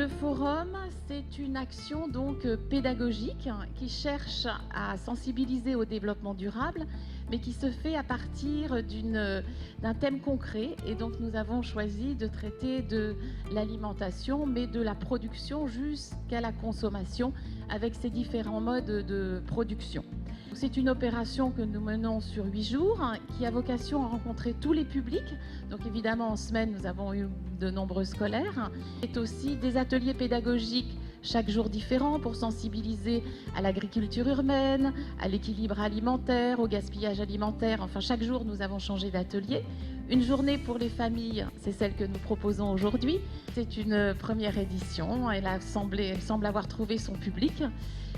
Le forum, c'est une action donc pédagogique qui cherche à sensibiliser au développement durable, mais qui se fait à partir d'un thème concret. Et donc nous avons choisi de traiter de l'alimentation, mais de la production jusqu'à la consommation, avec ces différents modes de production. C'est une opération que nous menons sur 8 jours, qui a vocation à rencontrer tous les publics. Donc évidemment, en semaine, nous avons eu de nombreux scolaires. C'est aussi des ateliers pédagogiques chaque jour différents pour sensibiliser à l'agriculture urbaine, à l'équilibre alimentaire, au gaspillage alimentaire. Enfin, chaque jour, nous avons changé d'atelier. Une journée pour les familles, c'est celle que nous proposons aujourd'hui. C'est une première édition. Elle semble avoir trouvé son public.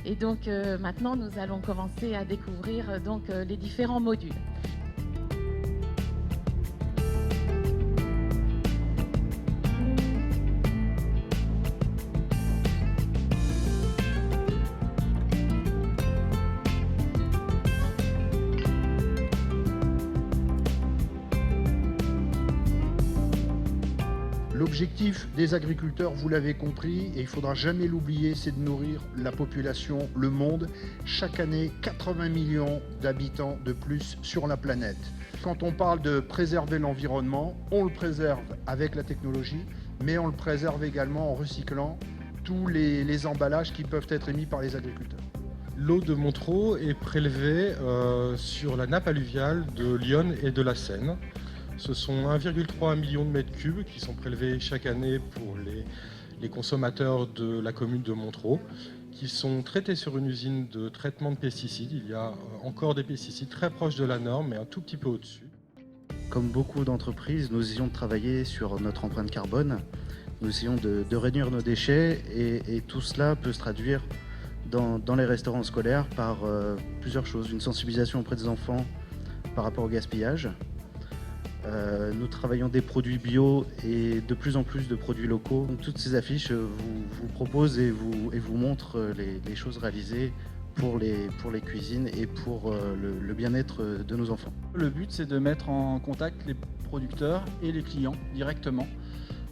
Et donc maintenant, nous allons commencer à découvrir les différents modules. L'objectif des agriculteurs, vous l'avez compris, et il ne faudra jamais l'oublier, c'est de nourrir la population, le monde. Chaque année, 80 millions d'habitants de plus sur la planète. Quand on parle de préserver l'environnement, on le préserve avec la technologie, mais on le préserve également en recyclant tous les emballages qui peuvent être émis par les agriculteurs. L'eau de Montereau est prélevée sur la nappe alluviale de l'Yonne et de la Seine. Ce sont 1,3 million de mètres cubes qui sont prélevés chaque année pour les consommateurs de la commune de Montereau, qui sont traités sur une usine de traitement de pesticides. Il y a encore des pesticides très proches de la norme, mais un tout petit peu au-dessus. Comme beaucoup d'entreprises, nous essayons de travailler sur notre empreinte carbone. Nous essayons de réduire nos déchets et tout cela peut se traduire dans les restaurants scolaires par plusieurs choses. Une sensibilisation auprès des enfants par rapport au gaspillage. Nous travaillons des produits bio et de plus en plus de produits locaux. Donc, toutes ces affiches vous proposent et vous montrent les choses réalisées pour les cuisines et pour le bien-être de nos enfants. Le but, c'est de mettre en contact les producteurs et les clients directement.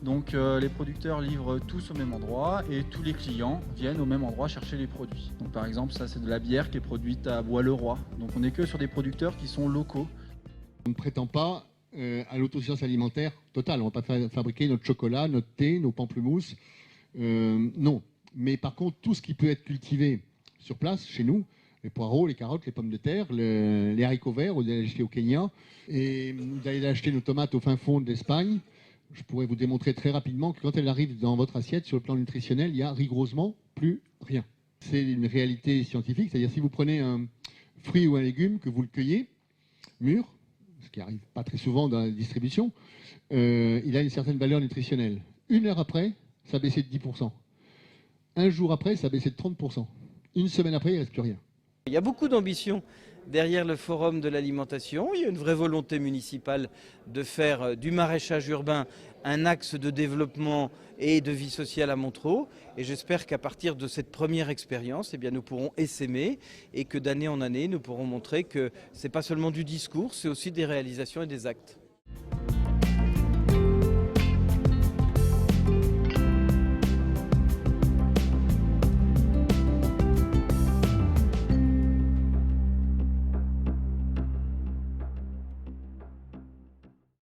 Donc les producteurs livrent tous au même endroit et tous les clients viennent au même endroit chercher les produits. Donc par exemple, ça c'est de la bière qui est produite à Bois-le-Roi. Donc on n'est que sur des producteurs qui sont locaux. On ne prétend pas à l'autosuffisance alimentaire totale. On ne va pas fabriquer notre chocolat, notre thé, nos pamplemousses. Non. Mais par contre, tout ce qui peut être cultivé sur place, chez nous, les poireaux, les carottes, les pommes de terre, les haricots verts, vous allez acheter au Kenya, et vous allez acheter nos tomates au fin fond de l'Espagne. Je pourrais vous démontrer très rapidement que quand elles arrivent dans votre assiette, sur le plan nutritionnel, il n'y a rigoureusement plus rien. C'est une réalité scientifique, c'est-à-dire si vous prenez un fruit ou un légume, que vous le cueillez, mûr, ce qui n'arrive pas très souvent dans la distribution, il a une certaine valeur nutritionnelle. 1 heure après, ça a baissé de 10%. Un jour après, ça a baissé de 30%. Une semaine après, il ne reste plus rien. Il y a beaucoup d'ambition derrière le Forum de l'alimentation. Il y a une vraie volonté municipale de faire du maraîchage urbain un axe de développement et de vie sociale à Montereau. Et j'espère qu'à partir de cette première expérience, nous pourrons essaimer et que d'année en année, nous pourrons montrer que ce n'est pas seulement du discours, c'est aussi des réalisations et des actes.